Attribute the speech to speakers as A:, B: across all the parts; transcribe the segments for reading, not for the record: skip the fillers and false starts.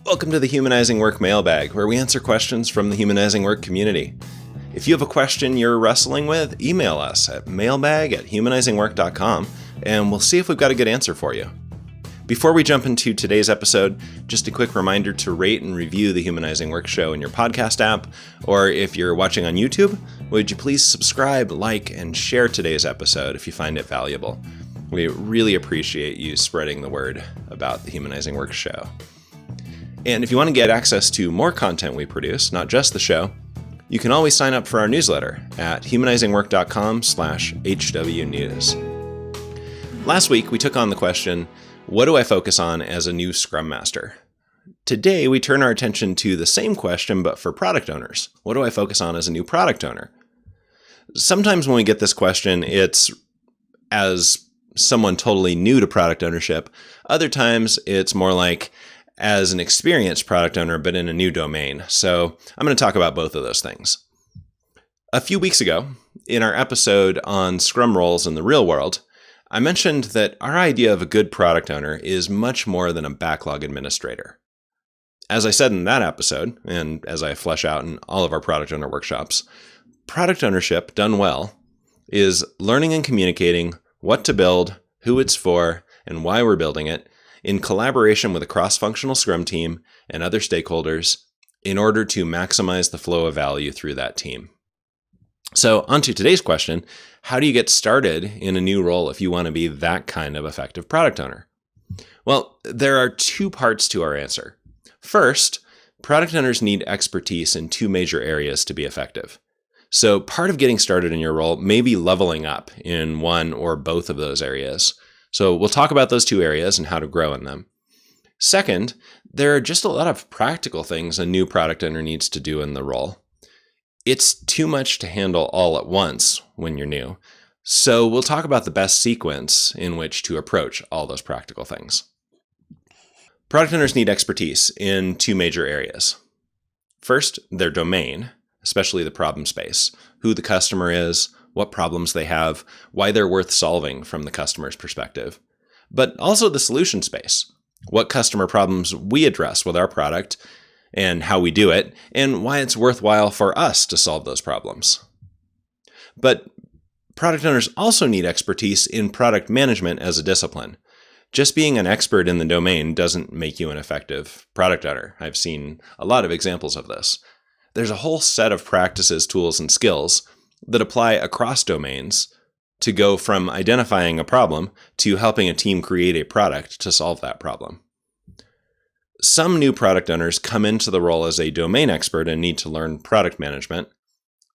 A: Welcome to the Humanizing Work Mailbag, where we answer questions from the Humanizing Work community. If you have a question you're wrestling with, email us at mailbag@humanizingwork.com, and we'll see if we've got a good answer for you. Before we jump into today's episode, just a quick reminder to rate and review the Humanizing Work show in your podcast app, or if you're watching on YouTube, would you please subscribe, like, and share today's episode if you find it valuable. We really appreciate you spreading the word about the Humanizing Work show. And if you want to get access to more content we produce, not just the show, you can always sign up for our newsletter at humanizingwork.com/HWnews. Last week, we took on the question, what do I focus on as a new Scrum Master? Today, we turn our attention to the same question, but for product owners. What do I focus on as a new product owner? Sometimes when we get this question, it's as someone totally new to product ownership. Other times, it's more like as an experienced product owner, but in a new domain. So I'm going to talk about both of those things. A few weeks ago, in our episode on Scrum roles in the real world, I mentioned that our idea of a good product owner is much more than a backlog administrator. As I said in that episode, and as I flesh out in all of our product owner workshops, product ownership done well is learning and communicating what to build, who it's for, and why we're building it, in collaboration with a cross-functional Scrum team and other stakeholders in order to maximize the flow of value through that team. So on to today's question, how do you get started in a new role if you want to be that kind of effective product owner? Well, there are two parts to our answer. First, product owners need expertise in two major areas to be effective. So part of getting started in your role may be leveling up in one or both of those areas. So we'll talk about those two areas and how to grow in them. Second, there are just a lot of practical things a new product owner needs to do in the role. It's too much to handle all at once when you're new. So we'll talk about the best sequence in which to approach all those practical things. Product owners need expertise in two major areas. First, their domain, especially the problem space, who the customer is, what problems they have, why they're worth solving from the customer's perspective, but also the solution space, what customer problems we address with our product and how we do it, and why it's worthwhile for us to solve those problems. But product owners also need expertise in product management as a discipline. Just being an expert in the domain doesn't make you an effective product owner. I've seen a lot of examples of this. There's a whole set of practices, tools, and skills that apply across domains to go from identifying a problem to helping a team create a product to solve that problem. Some new product owners come into the role as a domain expert and need to learn product management.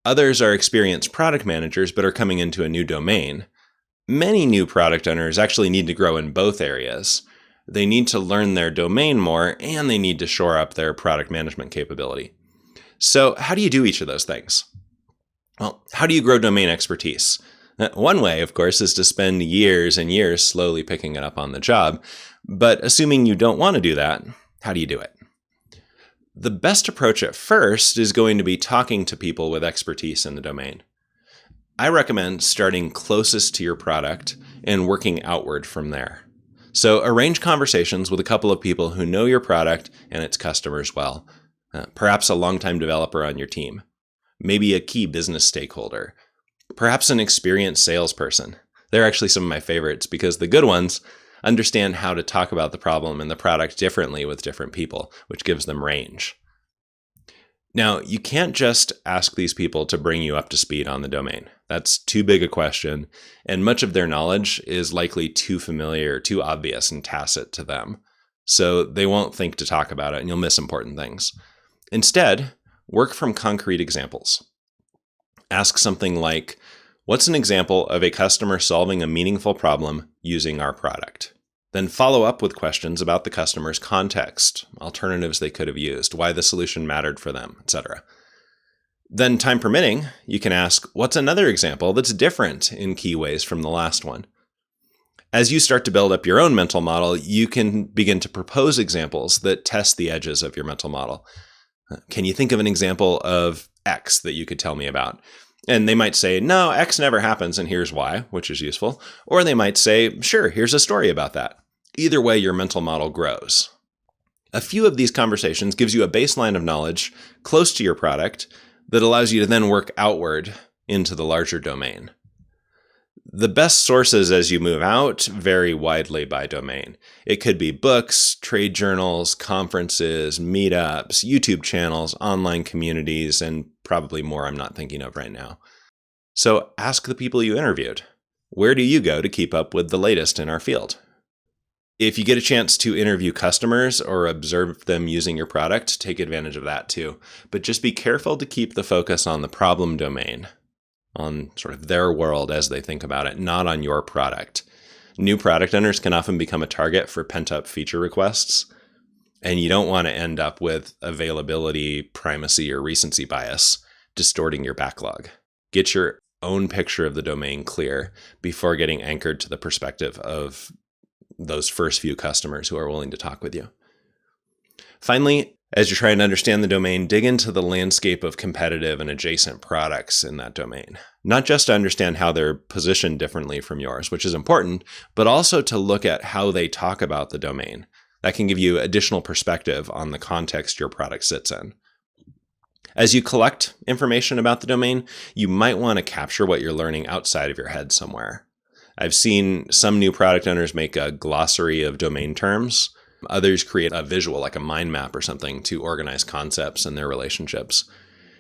A: Others are experienced product managers but are coming into a new domain. Many new product owners actually need to grow in both areas. They need to learn their domain more, and they need to shore up their product management capability. So how do you do each of those things? Well, how do you grow domain expertise? One way, of course, is to spend years and years slowly picking it up on the job. But assuming you don't want to do that, how do you do it? The best approach at first is going to be talking to people with expertise in the domain. I recommend starting closest to your product and working outward from there. So arrange conversations with a couple of people who know your product and its customers well. Perhaps a longtime developer on your team. Maybe a key business stakeholder, perhaps an experienced salesperson. They're actually some of my favorites because the good ones understand how to talk about the problem and the product differently with different people, which gives them range. Now, you can't just ask these people to bring you up to speed on the domain. That's too big a question, and much of their knowledge is likely too familiar, too obvious, and tacit to them. So they won't think to talk about it, and you'll miss important things. Instead, work from concrete examples. Ask something like, what's an example of a customer solving a meaningful problem using our product? Then follow up with questions about the customer's context, alternatives they could have used, why the solution mattered for them, etc. Then, time permitting, you can ask, what's another example that's different in key ways from the last one? As you start to build up your own mental model, you can begin to propose examples that test the edges of your mental model. Can you think of an example of X that you could tell me about? And they might say, no, X never happens and here's why, which is useful. Or they might say, sure, here's a story about that. Either way, your mental model grows. A few of these conversations gives you a baseline of knowledge close to your product that allows you to then work outward into the larger domain. The best sources as you move out vary widely by domain. It could be books, trade journals, conferences, meetups, YouTube channels, online communities, and probably more I'm not thinking of right now. So ask the people you interviewed. Where do you go to keep up with the latest in our field? If you get a chance to interview customers or observe them using your product, take advantage of that too. But just be careful to keep the focus on the problem domain, on sort of their world as they think about it, not on your product. New product owners can often become a target for pent-up feature requests, and you don't want to end up with availability, primacy, or recency bias distorting your backlog. Get your own picture of the domain clear before getting anchored to the perspective of those first few customers who are willing to talk with you. Finally, as you're trying to understand the domain, dig into the landscape of competitive and adjacent products in that domain. Not just to understand how they're positioned differently from yours, which is important, but also to look at how they talk about the domain. That can give you additional perspective on the context your product sits in. As you collect information about the domain, you might want to capture what you're learning outside of your head somewhere. I've seen some new product owners make a glossary of domain terms. Others create a visual, like a mind map or something, to organize concepts and their relationships.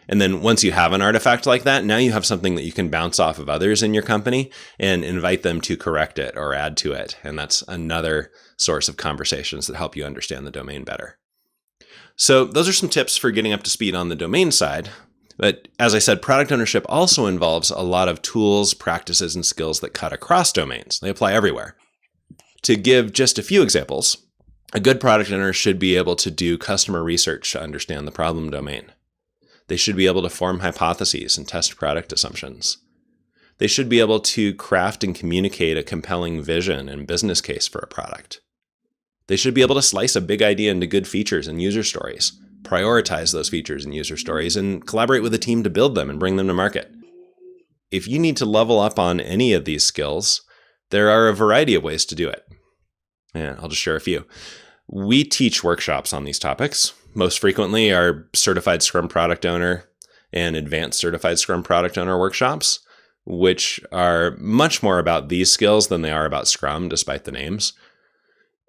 A: And then once you have an artifact like that, now you have something that you can bounce off of others in your company and invite them to correct it or add to it. And that's another source of conversations that help you understand the domain better. So those are some tips for getting up to speed on the domain side. But as I said, product ownership also involves a lot of tools, practices, and skills that cut across domains. They apply everywhere. To give just a few examples, a good product owner should be able to do customer research to understand the problem domain. They should be able to form hypotheses and test product assumptions. They should be able to craft and communicate a compelling vision and business case for a product. They should be able to slice a big idea into good features and user stories, prioritize those features and user stories, and collaborate with a team to build them and bring them to market. If you need to level up on any of these skills, there are a variety of ways to do it. I'll just share a few. We teach workshops on these topics. Most frequently are Certified Scrum Product Owner and Advanced Certified Scrum Product Owner workshops, which are much more about these skills than they are about Scrum, despite the names.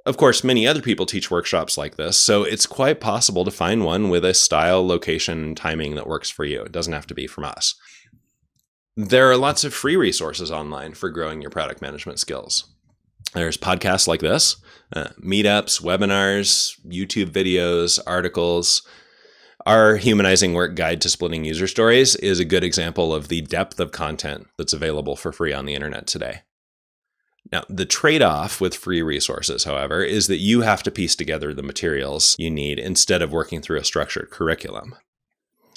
A: Of course, many other people teach workshops like this, so it's quite possible to find one with a style, location, and timing that works for you. It doesn't have to be from us. There are lots of free resources online for growing your product management skills. There's podcasts like this, meetups, webinars, YouTube videos, articles. Our Humanizing Work Guide to Splitting User Stories is a good example of the depth of content that's available for free on the internet today. Now, the trade-off with free resources, however, is that you have to piece together the materials you need instead of working through a structured curriculum.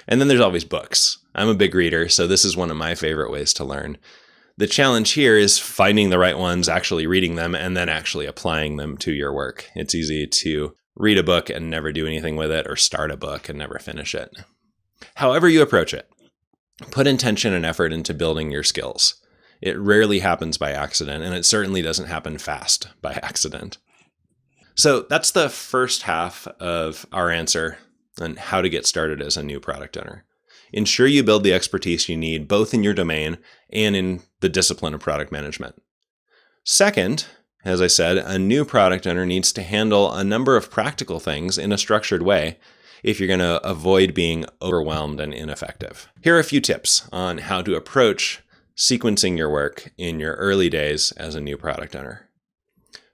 A: And then there's always books. I'm a big reader, so this is one of my favorite ways to learn. The challenge here is finding the right ones, actually reading them, and then actually applying them to your work. It's easy to read a book and never do anything with it, or start a book and never finish it. However you approach it, put intention and effort into building your skills. It rarely happens by accident, and it certainly doesn't happen fast by accident. So that's the first half of our answer on how to get started as a new product owner. Ensure you build the expertise you need both in your domain and in the discipline of product management. Second, as I said, a new product owner needs to handle a number of practical things in a structured way if you're going to avoid being overwhelmed and ineffective. Here are a few tips on how to approach sequencing your work in your early days as a new product owner.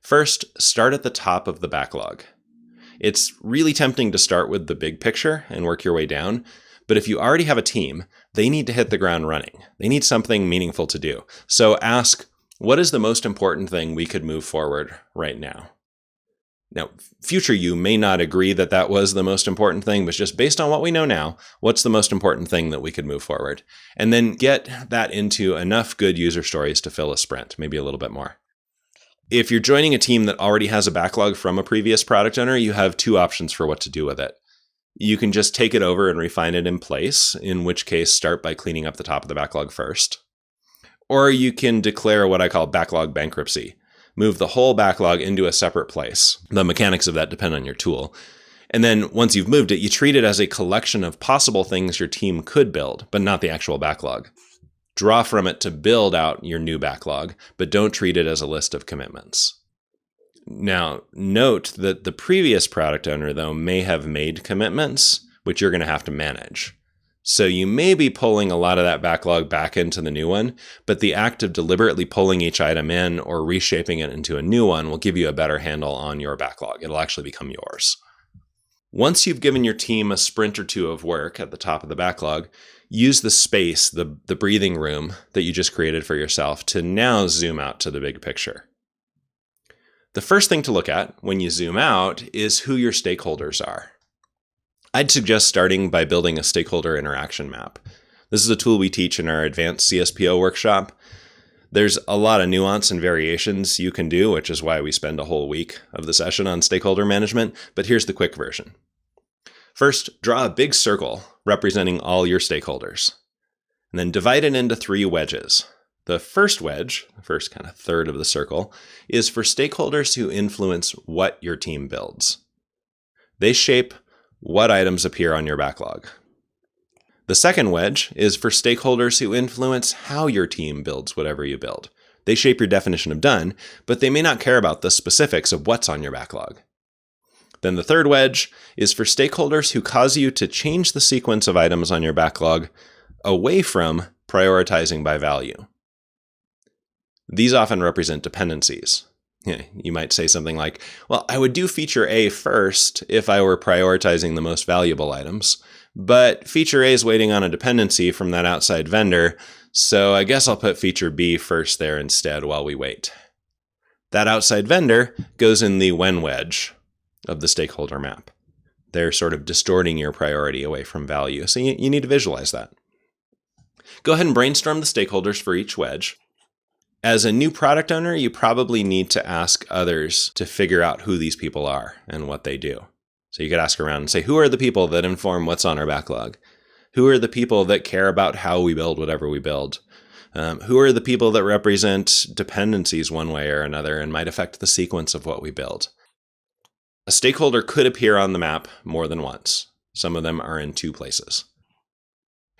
A: First, start at the top of the backlog. It's really tempting to start with the big picture and work your way down, but if you already have a team, they need to hit the ground running. They need something meaningful to do. So ask, what is the most important thing we could move forward right now? Now, future you may not agree that that was the most important thing, but just based on what we know now, what's the most important thing that we could move forward? And then get that into enough good user stories to fill a sprint, maybe a little bit more. If you're joining a team that already has a backlog from a previous product owner, you have two options for what to do with it. You can just take it over and refine it in place, in which case start by cleaning up the top of the backlog first. Or you can declare what I call backlog bankruptcy. Move the whole backlog into a separate place. The mechanics of that depend on your tool. And then once you've moved it, you treat it as a collection of possible things your team could build, but not the actual backlog. Draw from it to build out your new backlog, but don't treat it as a list of commitments. Now, note that the previous product owner, though, may have made commitments, which you're going to have to manage. So you may be pulling a lot of that backlog back into the new one, but the act of deliberately pulling each item in or reshaping it into a new one will give you a better handle on your backlog. It'll actually become yours. Once you've given your team a sprint or two of work at the top of the backlog, use the space, the breathing room that you just created for yourself to now zoom out to the big picture. The first thing to look at when you zoom out is who your stakeholders are. I'd suggest starting by building a Stakeholder Interaction Map. This is a tool we teach in our advanced CSPO workshop. There's a lot of nuance and variations you can do, which is why we spend a whole week of the session on stakeholder management, but here's the quick version. First, draw a big circle representing all your stakeholders, and then divide it into 3 wedges. The first wedge, the first kind of third of the circle, is for stakeholders who influence what your team builds. They shape what items appear on your backlog. The second wedge is for stakeholders who influence how your team builds whatever you build. They shape your definition of done, but they may not care about the specifics of what's on your backlog. Then the third wedge is for stakeholders who cause you to change the sequence of items on your backlog away from prioritizing by value. These often represent dependencies. You might say something like, well, I would do feature A first if I were prioritizing the most valuable items, but feature A is waiting on a dependency from that outside vendor, so I guess I'll put feature B first there instead while we wait. That outside vendor goes in the when wedge of the stakeholder map. They're sort of distorting your priority away from value, so you need to visualize that. Go ahead and brainstorm the stakeholders for each wedge. As a new product owner, you probably need to ask others to figure out who these people are and what they do. So you could ask around and say, who are the people that inform what's on our backlog? Who are the people that care about how we build whatever we build? Who are the people that represent dependencies one way or another and might affect the sequence of what we build? A stakeholder could appear on the map more than once. Some of them are in 2 places.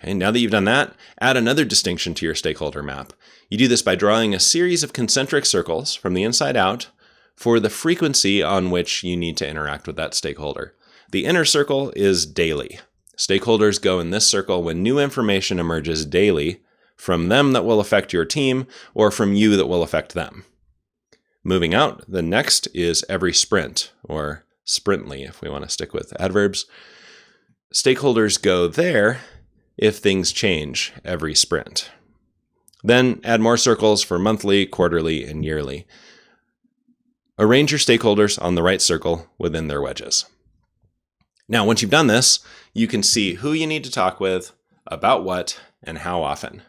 A: Okay, now that you've done that, add another distinction to your stakeholder map. You do this by drawing a series of concentric circles from the inside out for the frequency on which you need to interact with that stakeholder. The inner circle is daily. Stakeholders go in this circle when new information emerges daily from them that will affect your team or from you that will affect them. Moving out, the next is every sprint, or sprintly if we want to stick with adverbs. Stakeholders go there if things change every sprint. Then add more circles for monthly, quarterly, and yearly. Arrange your stakeholders on the right circle within their wedges. Now, once you've done this, you can see who you need to talk with, about what, and how often.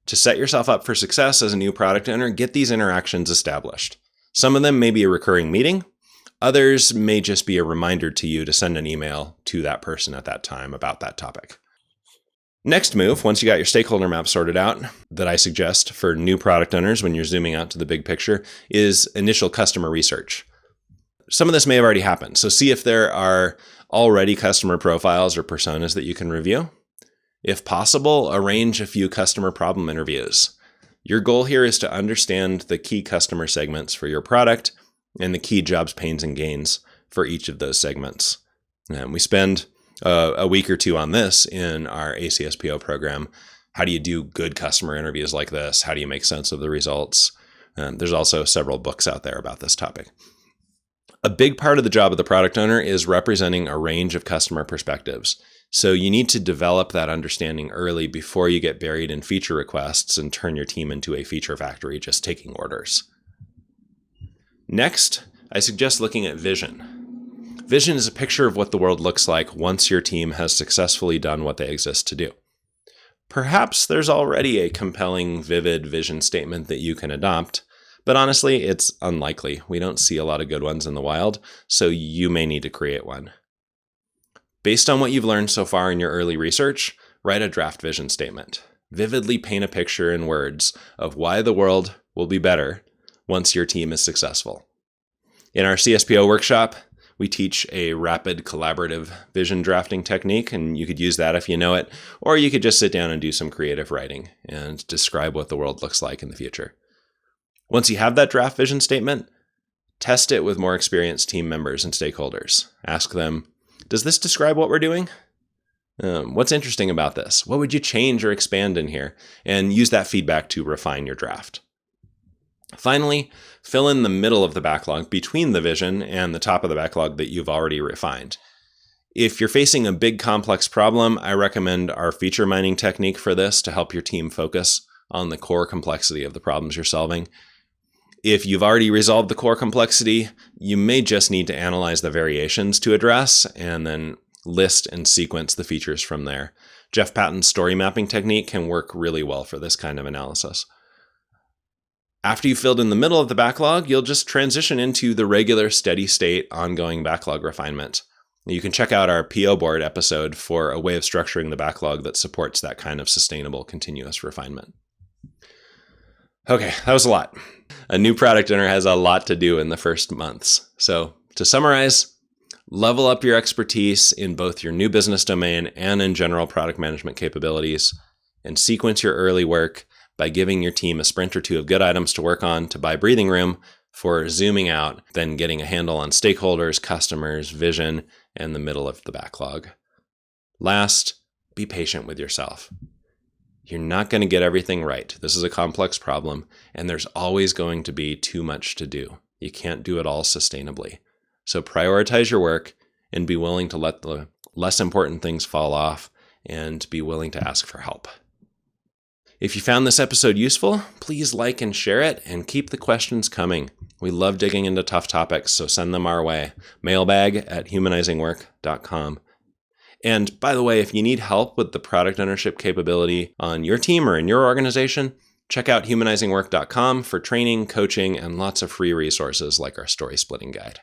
A: To set yourself up for success as a new product owner, get these interactions established. Some of them may be a recurring meeting. Others may just be a reminder to you to send an email to that person at that time about that topic. Next move, once you got your stakeholder map sorted out, that I suggest for new product owners when you're zooming out to the big picture, is initial customer research. Some of this may have already happened, so see if there are already customer profiles or personas that you can review. If possible, arrange a few customer problem interviews. Your goal here is to understand the key customer segments for your product and the key jobs, pains, and gains for each of those segments. And we spend a week or 2 on this in our ACSPO program. How do you do good customer interviews like this? How do you make sense of the results? There's also several books out there about this topic. A big part of the job of the product owner is representing a range of customer perspectives. So you need to develop that understanding early before you get buried in feature requests and turn your team into a feature factory just taking orders. Next, I suggest looking at vision. Vision is a picture of what the world looks like once your team has successfully done what they exist to do. Perhaps there's already a compelling, vivid vision statement that you can adopt, but honestly, it's unlikely. We don't see a lot of good ones in the wild, so you may need to create one. Based on what you've learned so far in your early research, write a draft vision statement. Vividly paint a picture in words of why the world will be better once your team is successful. In our CSPO workshop, We teach a rapid collaborative vision drafting technique, and you could use that if you know it, or you could just sit down and do some creative writing and describe what the world looks like in the future. Once you have that draft vision statement, test it with more experienced team members and stakeholders. Ask them, does this describe what we're doing? What's interesting about this? What would you change or expand in here? And use that feedback to refine your draft. Finally, fill in the middle of the backlog between the vision and the top of the backlog that you've already refined. If you're facing a big complex problem, I recommend our feature mining technique for this to help your team focus on the core complexity of the problems you're solving. If you've already resolved the core complexity, you may just need to analyze the variations to address and then list and sequence the features from there. Jeff Patton's story mapping technique can work really well for this kind of analysis. After you've filled in the middle of the backlog, you'll just transition into the regular steady state ongoing backlog refinement. You can check out our PO board episode for a way of structuring the backlog that supports that kind of sustainable continuous refinement. Okay, that was a lot. A new product owner has a lot to do in the first months. So to summarize, level up your expertise in both your new business domain and in general product management capabilities, and sequence your early work by giving your team a sprint or two of good items to work on to buy breathing room for zooming out, then getting a handle on stakeholders, customers, vision, and the middle of the backlog. Last, be patient with yourself. You're not going to get everything right. This is a complex problem, and there's always going to be too much to do. You can't do it all sustainably. So prioritize your work and be willing to let the less important things fall off and be willing to ask for help. If you found this episode useful, please like and share it and keep the questions coming. We love digging into tough topics, so send them our way. Mailbag at humanizingwork.com. And by the way, if you need help with the product ownership capability on your team or in your organization, check out humanizingwork.com for training, coaching, and lots of free resources like our story splitting guide.